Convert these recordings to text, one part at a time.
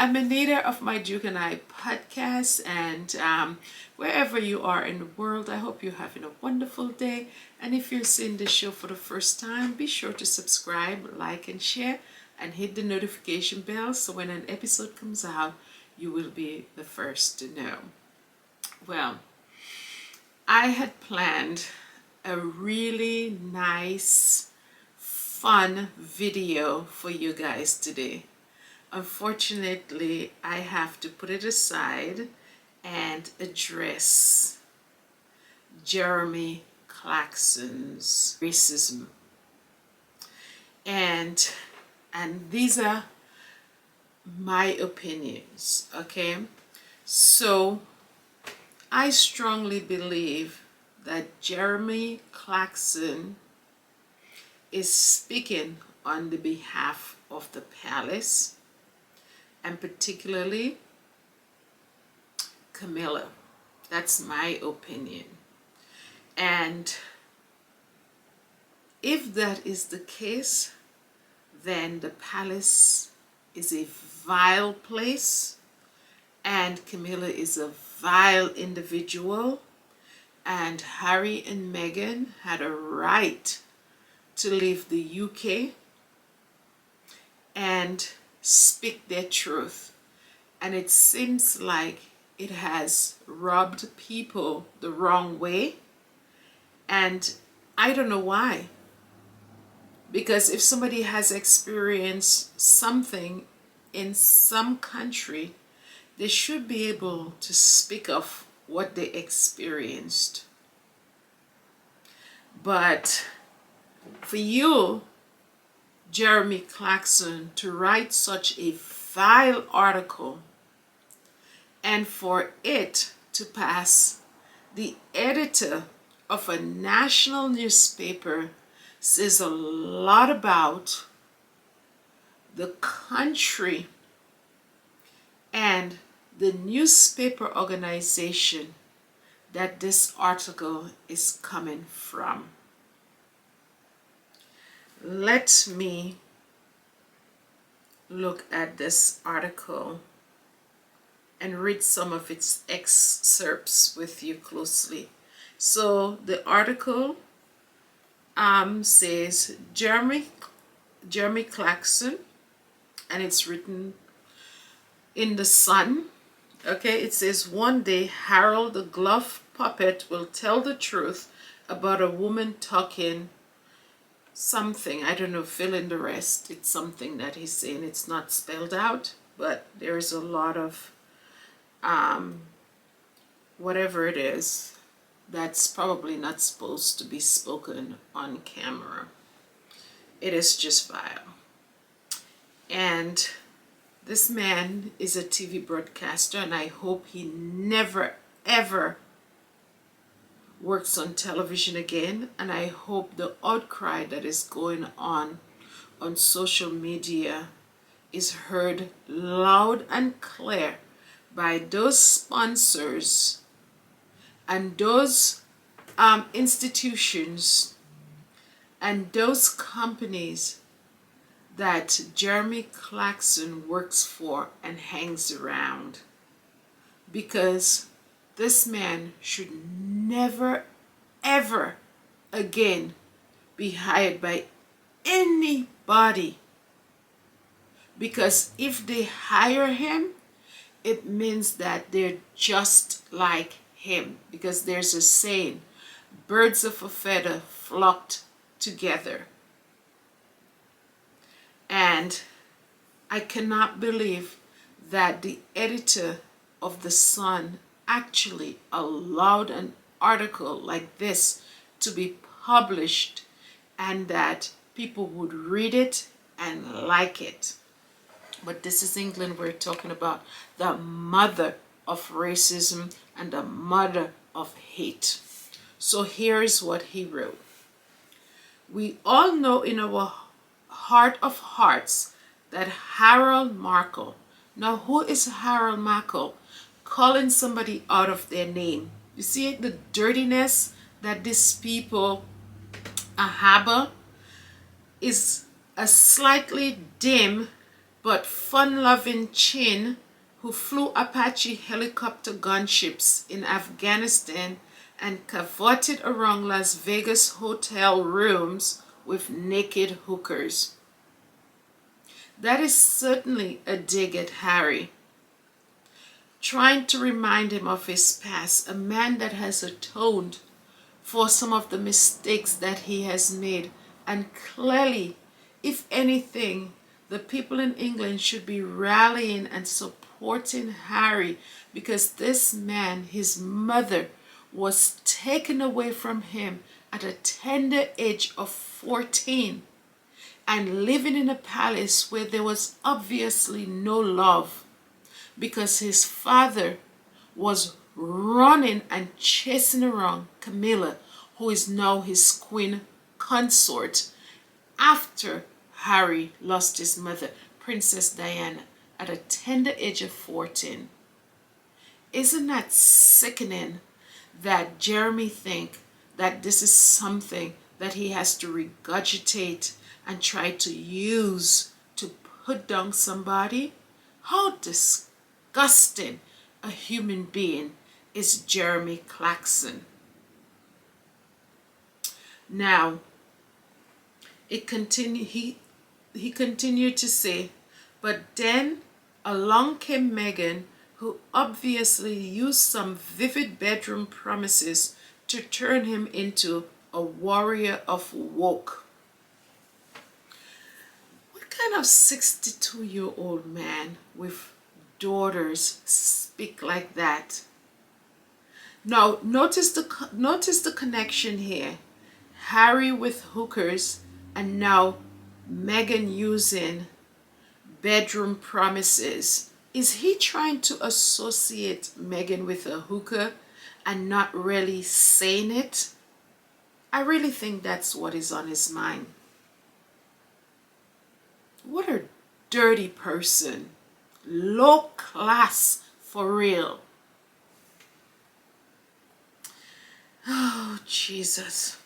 I'm Anita of My Duke and I podcast, and wherever you are in the world, I hope you're having a wonderful day. And if you're seeing this show for the first time, be sure to subscribe, like, and share, and hit the notification bell so when an episode comes out, you will be the first to know. Well, I had planned a really nice, fun video for you guys today. Unfortunately, I have to put it aside and address Jeremy Clarkson's racism. And these are my opinions, okay? So I strongly believe that Jeremy Clarkson is speaking on the behalf of the palace, and particularly Camilla. That's my opinion. And if that is the case, then the palace is a vile place, and Camilla is a vile individual, and Harry and Meghan had a right to leave the UK and speak their truth. And it seems like it has rubbed people the wrong way, and I don't know why. Because if somebody has experienced something in some country, they should be able to speak of what they experienced. But for you, Jeremy Clarkson, to write such a vile article and for it to pass the editor of a national newspaper says a lot about the country and the newspaper organization that this article is coming from. Let me look at this article and read some of its excerpts with you closely. So the article says Jeremy Clarkson, and it's written in the Sun. Okay, it says, one day Harold the glove puppet will tell the truth about a woman talking something. I don't know, fill in the rest. It's something that he's saying. It's not spelled out, but there's a lot of whatever it is that's probably not supposed to be spoken on camera. It is just vile. And this man is a TV broadcaster, and I hope he never ever works on television again. And I hope the outcry that is going on social media is heard loud and clear by those sponsors and those institutions and those companies that Jeremy Clarkson works for and hangs around. Because this man should never, ever again be hired by anybody. Because if they hire him, it means that they're just like him. Because there's a saying, birds of a feather flocked together. And I cannot believe that the editor of The Sun actually allowed an article like this to be published and that people would read it and like it. But this is England. We're talking about the mother of racism and the mother of hate. So here's what he wrote. We all know in our heart of hearts that Harold Markle, now who is Harold Markle? Calling somebody out of their name. You see the dirtiness that these people harbor is a slightly dim but fun-loving Chin, who flew Apache helicopter gunships in Afghanistan and cavorted around Las Vegas hotel rooms with naked hookers. That is certainly a dig at Harry, trying to remind him of his past, a man that has atoned for some of the mistakes that he has made. And clearly, if anything, the people in England should be rallying and supporting Harry, because this man, his mother, was taken away from him at a tender age of 14 and living in a palace where there was obviously no love, because his father was running and chasing around Camilla, who is now his queen consort, after Harry lost his mother, Princess Diana, at a tender age of 14. Isn't that sickening that Jeremy think that this is something that he has to regurgitate and try to use to put down somebody? How disgusting a human being is Jeremy Clarkson. Now, he continued to say, but then along came Meghan, who obviously used some vivid bedroom promises to turn him into a warrior of woke. What kind of 62-year-old man with daughters speak like that? Now, notice the connection here. Harry with hookers, and now Meghan using bedroom promises. Is he trying to associate Meghan with a hooker and not really saying it? I really think that's what is on his mind. What a dirty person. Low class for real. Oh, Jesus.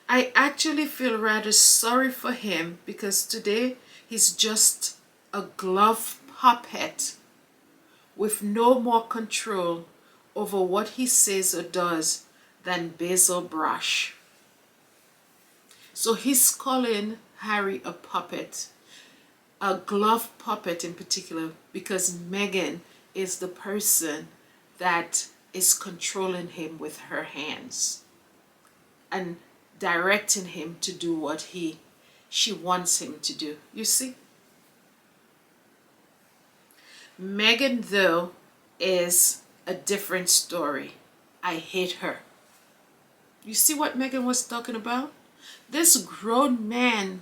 I actually feel rather sorry for him, because today he's just a glove puppet with no more control over what he says or does than Basil Brush. So he's calling Harry a puppet, a glove puppet in particular, because Meghan is the person that is controlling him with her hands and directing him to do what she wants him to do. You see? Meghan, though, is a different story. I hate her. You see what Meghan was talking about? This grown man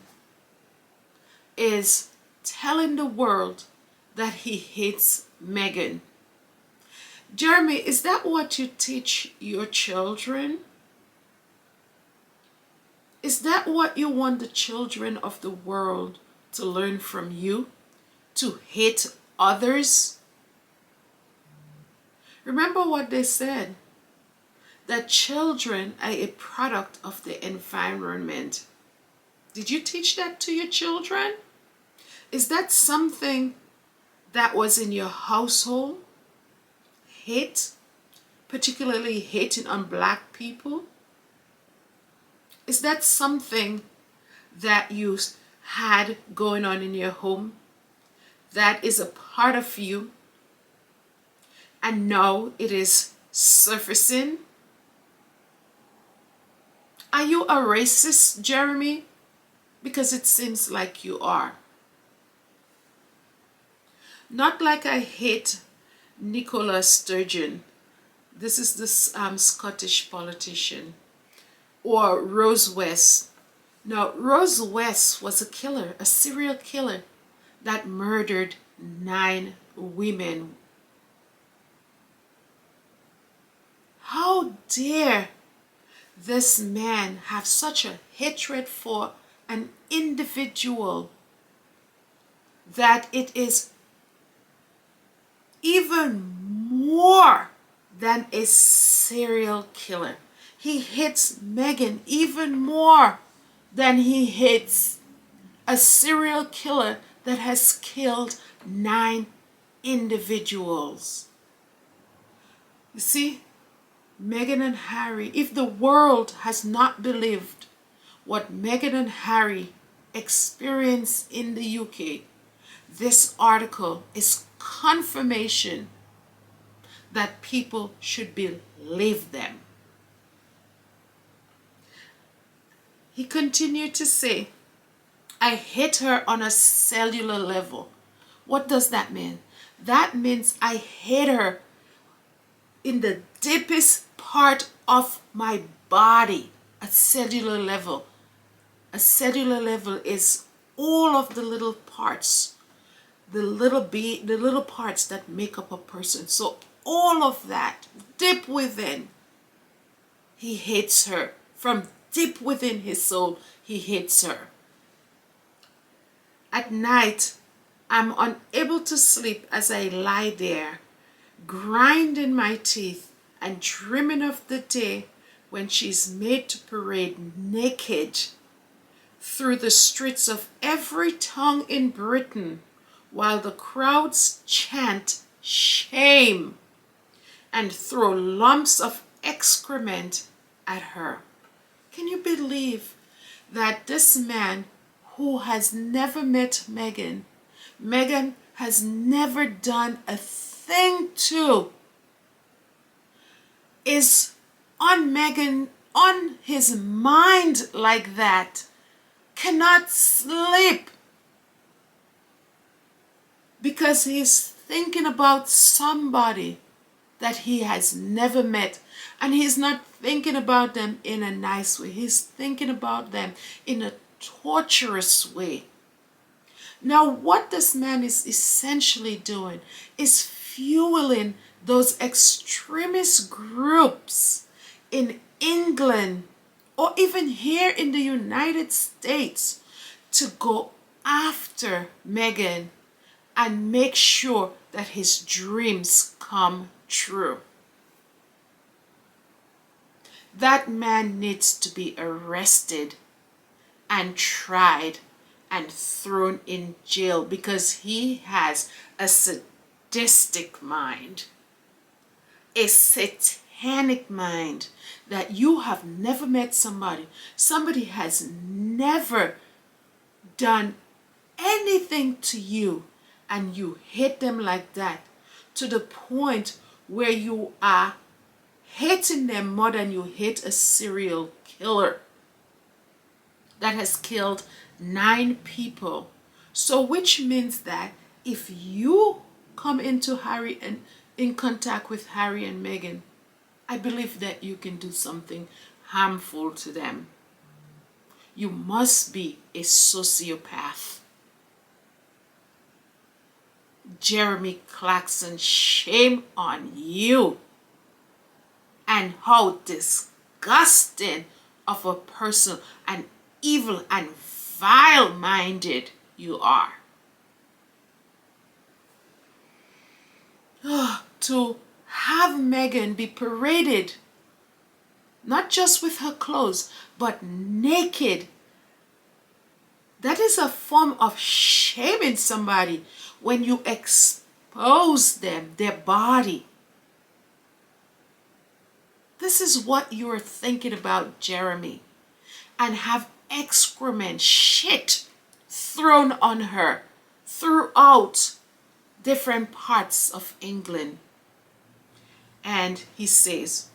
is telling the world that he hates Meghan. Jeremy, is that what you teach your children? Is that what you want the children of the world to learn from you? To hate others? Remember what they said, that children are a product of the environment. Did you teach that to your children? Is that something that was in your household? Hate, particularly hating on black people? Is that something that you had going on in your home, that is a part of you, and now it is surfacing? Are you a racist, Jeremy? Because it seems like you are. Not like I hate Nicola Sturgeon. This is this Scottish politician. Or Rose West. Now, Rose West was a killer, a serial killer that murdered 9 women. How dare this man have such a hatred for an individual that it is even more than a serial killer. He hates Meghan even more than he hates a serial killer that has killed 9 individuals. You see, Meghan and Harry, if the world has not believed what Meghan and Harry experienced in the UK, this article is confirmation that people should believe them. He continued to say, I hate her on a cellular level. What does that mean? That means I hate her in the deepest part of my body, a cellular level. A cellular level is all of the little parts, the little parts that make up a person. So all of that, deep within, he hates her. From deep within his soul, he hates her. At night, I'm unable to sleep as I lie there, grinding my teeth and dreaming of the day when she's made to parade naked through the streets of every town in Britain while the crowds chant shame and throw lumps of excrement at her. Can you believe that this man who has never met Meghan, Meghan has never done a thing to, is on Meghan, on his mind like that, cannot sleep because he's thinking about somebody that he has never met, and he's not thinking about them in a nice way. He's thinking about them in a torturous way. Now, what this man is essentially doing is fueling those extremist groups in England or even here in the United States to go after Meghan and make sure that his dreams come true. That man needs to be arrested and tried and thrown in jail because he has a sadistic mind, a satanic mind, that you have never met somebody has never done anything to you, and you hate them like that to the point where you are hating them more than you hate a serial killer that has killed 9 people. So which means that if you come into Harry and in contact with Harry and Meghan, I believe that you can do something harmful to them. You must be a sociopath. Jeremy Clarkson, shame on you. And how disgusting of a person and evil and vile-minded you are. To have Meghan be paraded, not just with her clothes, but naked, that is a form of shaming somebody when you expose them, their body. This is what you're thinking about, Jeremy, and have excrement, shit thrown on her throughout different parts of England. And he says,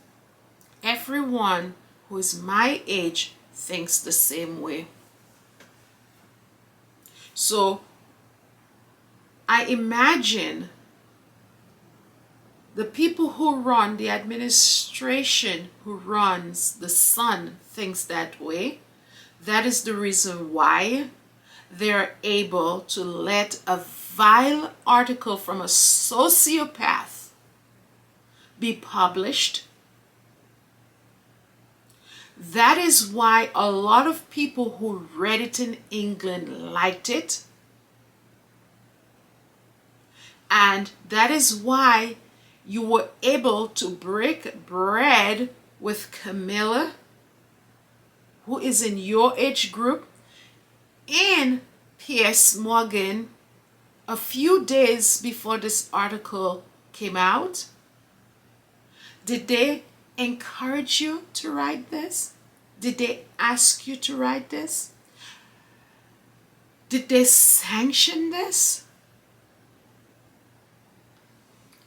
everyone who is my age thinks the same way. So I imagine the people who run the administration, who runs the Sun, thinks that way. That is the reason why they're able to let a vile article from a sociopath be published. That is why a lot of people who read it in England liked it. And that is why you were able to break bread with Camilla, who is in your age group, and Piers Morgan, a few days before this article came out? Did they encourage you to write this? Did they ask you to write this? Did they sanction this?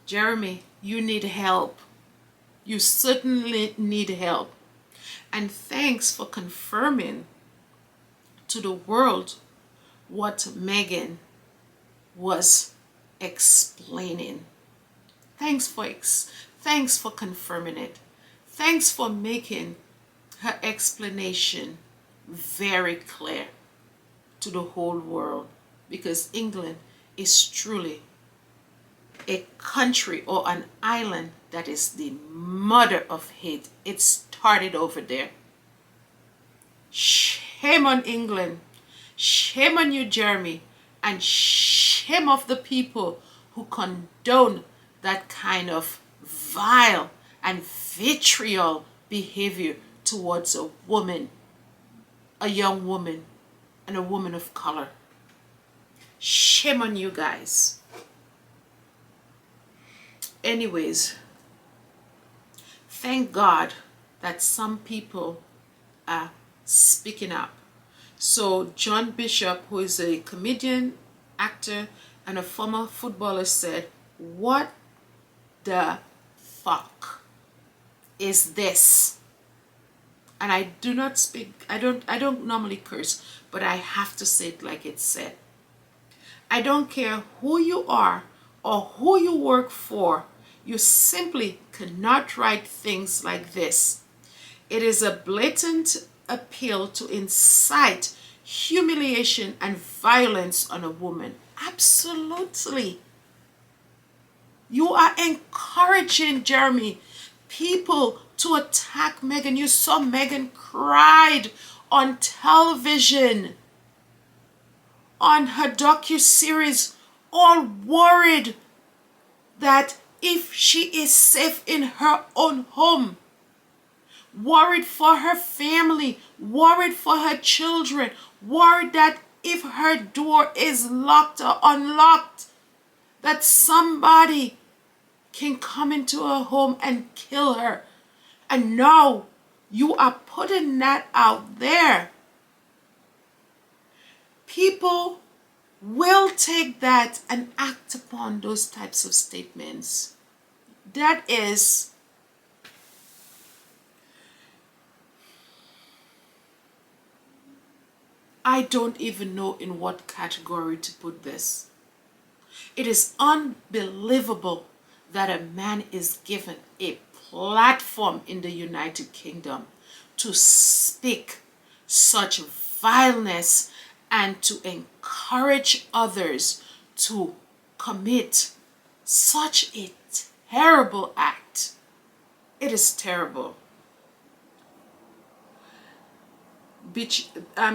Jeremy, you need help. You certainly need help. And thanks for confirming to the world what Meghan was explaining. Thanks for confirming it. Thanks for making her explanation very clear to the whole world, because England is truly a country or an island that is the mother of hate. It started over there. Shame on England. Shame on you, Jeremy. And shame of the people who condone that kind of vile and vitriol behavior towards a woman, a young woman, and a woman of color. Shame on you guys. Anyways, thank God that some people are speaking up. So John Bishop, who is a comedian, actor, and a former footballer, said, "What the fuck is this?" And I do not speak, I don't normally curse, but I have to say it like it's said. I don't care who you are or who you work for, you simply cannot write things like this. It is a blatant appeal to incite humiliation and violence on a woman. Absolutely. You are encouraging, Jeremy, people to attack Meghan. You saw Meghan cried on television, on her docu-series, all worried that if she is safe in her own home, worried for her family, worried for her children, worried that if her door is locked or unlocked, that somebody can come into her home and kill her. And now you are putting that out there. People will take that and act upon those types of statements. That is, I don't even know in what category to put this. It is unbelievable that a man is given a platform in the United Kingdom to speak such vileness and to encourage others to commit such a terrible act. It is terrible.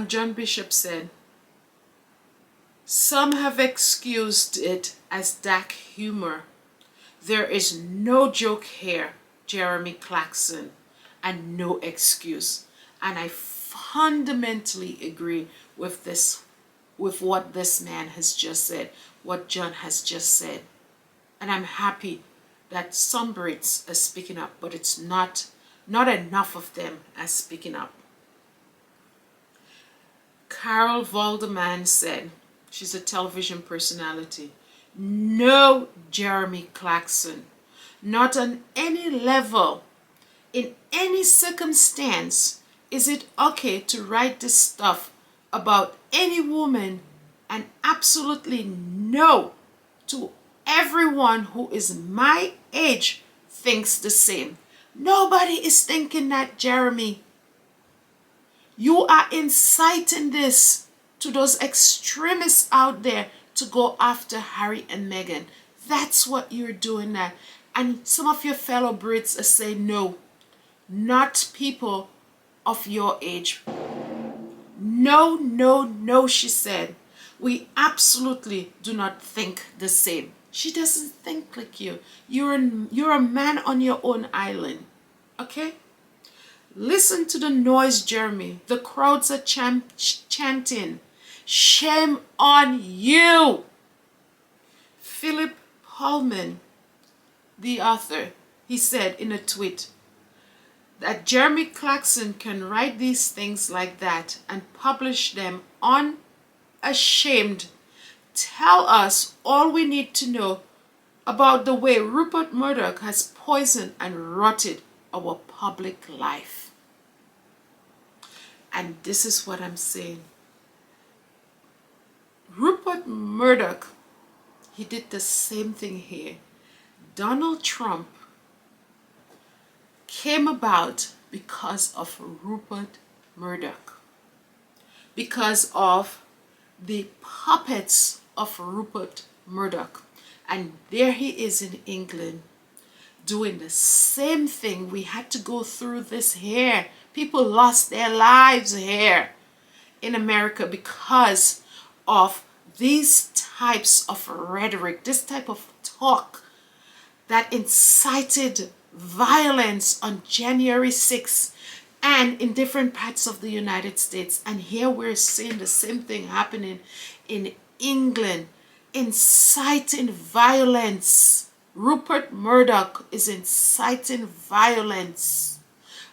John Bishop said, "Some have excused it as dark humor. There is no joke here, Jeremy Clarkson, and no excuse." And I fundamentally agree with this, with what this man has just said, what John has just said. And I'm happy that some Brits are speaking up, but it's not enough of them are speaking up. Carol Valderman said, she's a television personality, "No, Jeremy Clarkson, not on any level, in any circumstance is it okay to write this stuff about any woman, and absolutely no to everyone who is my age thinks the same." Nobody is thinking that, Jeremy. You are inciting this to those extremists out there to go after Harry and Meghan. That's what you're doing that. And some of your fellow Brits are saying, no, not people of your age. No, no, no, she said. We absolutely do not think the same. She doesn't think like you. You're a man on your own island. Okay? Listen to the noise, Jeremy. The crowds are chanting. Shame on you. Philip Pullman, the author, he said in a tweet that Jeremy Clarkson can write these things like that and publish them unashamed, tell us all we need to know about the way Rupert Murdoch has poisoned and rotted our public life. And this is what I'm saying. Rupert Murdoch, he did the same thing here. Donald Trump came about because of Rupert Murdoch, because of the puppets of Rupert Murdoch. And there he is in England doing the same thing. We had to go through this here. People lost their lives here in America because of these types of rhetoric, this type of talk that incited violence on January 6th and in different parts of the United States. And here we're seeing the same thing happening in England, inciting violence. Rupert Murdoch is inciting violence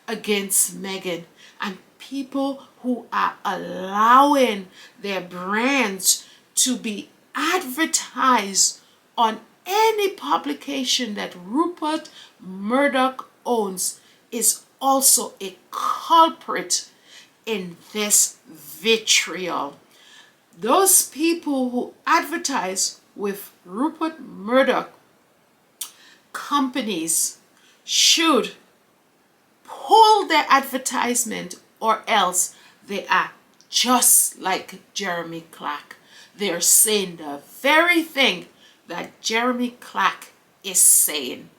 against Meghan, and people who are allowing their brands to be advertised on any publication that Rupert Murdoch owns is also a culprit in this vitriol. Those people who advertise with Rupert Murdoch companies should pull their advertisement, or else they are just like Jeremy Clark. They are saying the very thing that Jeremy Clark is saying.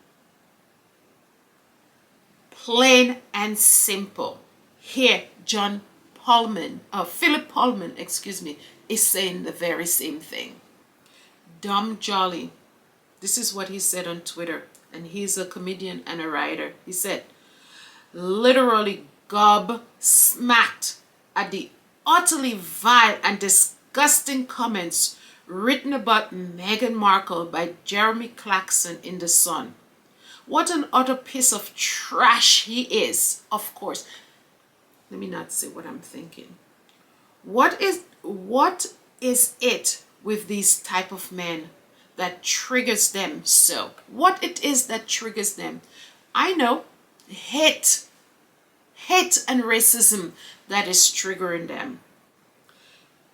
Plain and simple. Here, Philip Pullman, is saying the very same thing. Dom Jolly, this is what he said on Twitter, and he's a comedian and a writer. He said, literally gobsmacked at the utterly vile and disgusting comments written about Meghan Markle by Jeremy Clarkson in The Sun. What an utter piece of trash he is, of course. Let me not say what I'm thinking. What is it with these type of men that triggers them so? What it is that triggers them? I know, hate and racism that is triggering them.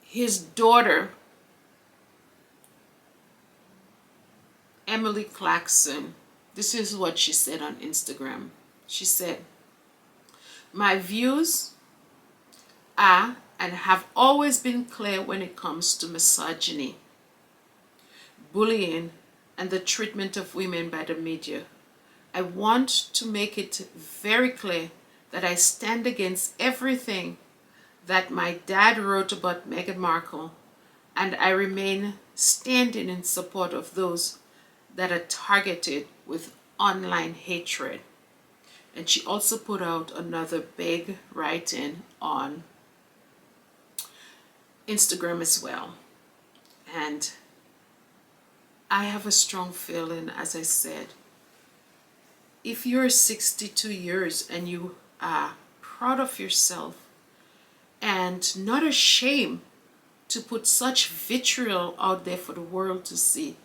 His daughter, Emily Clarkson, this is what she said on Instagram. She said, my views are and have always been clear when it comes to misogyny, bullying, and the treatment of women by the media. I want to make it very clear that I stand against everything that my dad wrote about Meghan Markle, and I remain standing in support of those that are targeted with online hatred. And she also put out another big writing on Instagram as well. And I have a strong feeling, as I said, if you're 62 years and you are proud of yourself and not ashamed to put such vitriol out there for the world to see,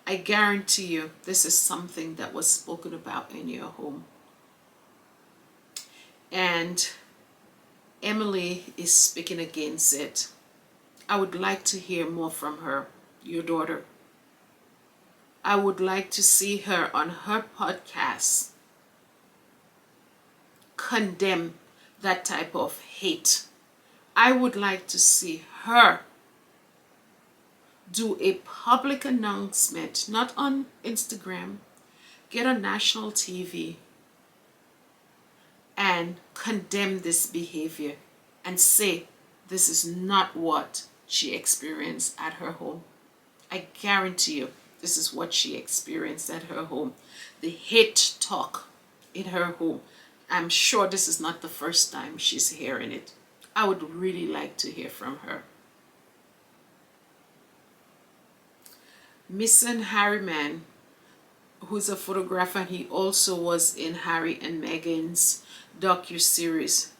I guarantee you this is something that was spoken about in your home. And Emily is speaking against it. I would like to hear more from her, your daughter. I would like to see her on her podcast condemn that type of hate. I would like to see her do a public announcement, not on Instagram, get on national TV and condemn this behavior and say this is not what she experienced at her home. I guarantee you this is what she experienced at her home. The hate talk in her home. I'm sure this is not the first time she's hearing it. I would really like to hear from her. Missing Harriman, who's a photographer, and he also was in Harry and Meghan's docu-series.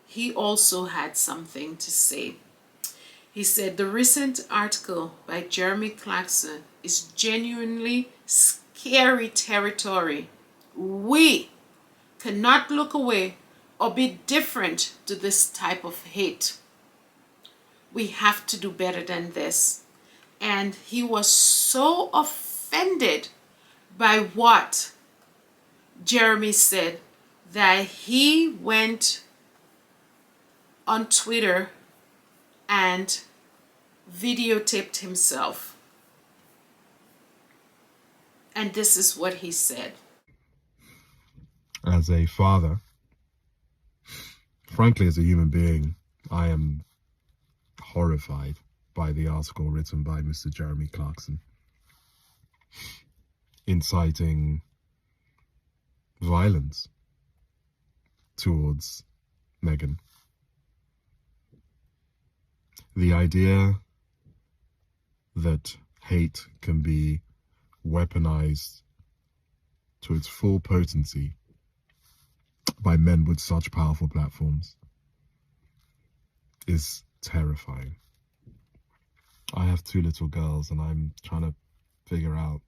He also had something to say. He said, the recent article by Jeremy Clarkson is genuinely scary territory. We cannot look away or be different to this type of hate. We have to do better than this. And he was so offended by what Jeremy said that he went on Twitter and videotaped himself. And this is what he said. As a father, frankly, as a human being, I am horrified by the article written by Mr. Jeremy Clarkson, inciting violence towards Meghan. The idea that hate can be weaponized to its full potency by men with such powerful platforms is terrifying. I have 2 little girls, and I'm trying to figure out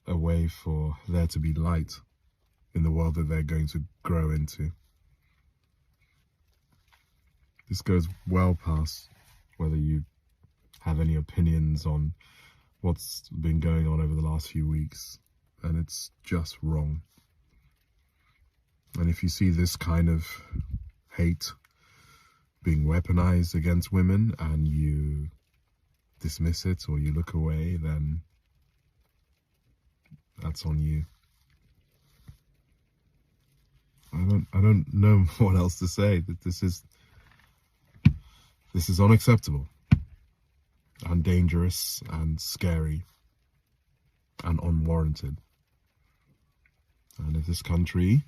a way for there to be light in the world that they're going to grow into. This goes well past whether you have any opinions on what's been going on over the last few weeks, and it's just wrong. And if you see this kind of hate being weaponized against women and you dismiss it or you look away, then that's on you. I don't know what else to say. That this is unacceptable and dangerous and scary and unwarranted. And if this country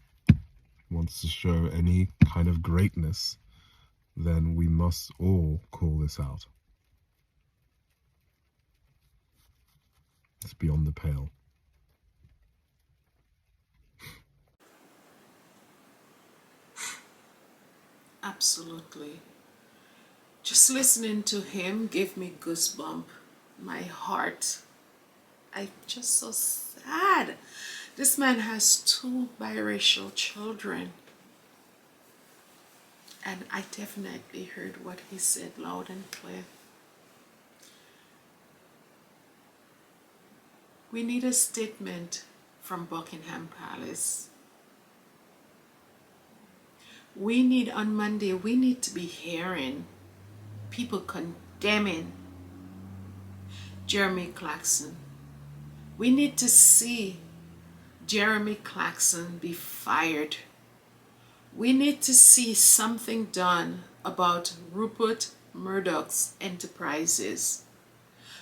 wants to show any kind of greatness, then we must all call this out. It's beyond the pale. Absolutely. Just listening to him gave me goosebumps. My heart. I'm just so sad. This man has 2 biracial children. And I definitely heard what he said loud and clear. We need a statement from Buckingham Palace. We need, on Monday, we need to be hearing people condemning Jeremy Clarkson. We need to see Jeremy Clarkson be fired. We need to see something done about Rupert Murdoch's enterprises.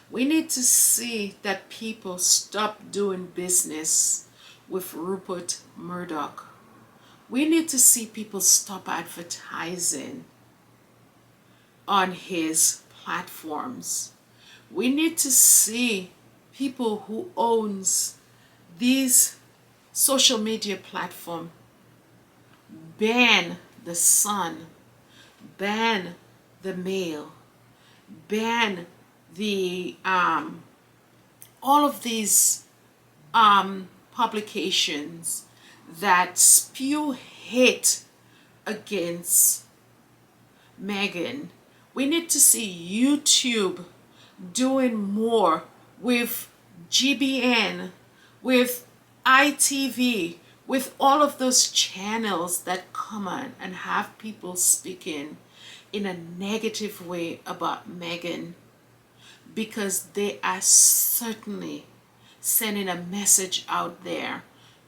We need to see that people stop doing business with Rupert Murdoch. We need to see people stop advertising on his platforms. We need to see people who owns these social media platforms ban the Sun, ban the Mail, ban the all of these publications that spew hate against Meghan. We need to see YouTube doing more with GBN, with ITV, with all of those channels that come on and have people speaking in a negative way about Meghan, because they are certainly sending a message out there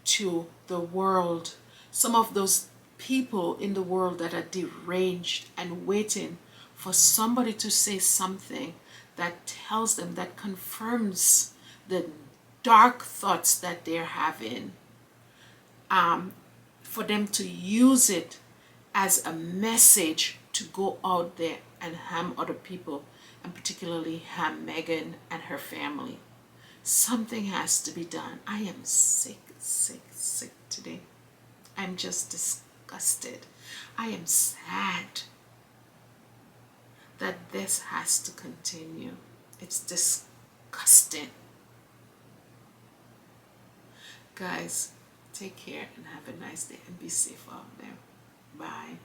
to the world. Some of those people in the world that are deranged and waiting for somebody to say something that tells them, that confirms the dark thoughts that they're having, for them to use it as a message to go out there and harm other people. and particularly Meghan and her family. Something has to be done. I am sick today. I'm just disgusted. I am sad that this has to continue. It's disgusting. Guys, take care and have a nice day and be safe out there. Bye.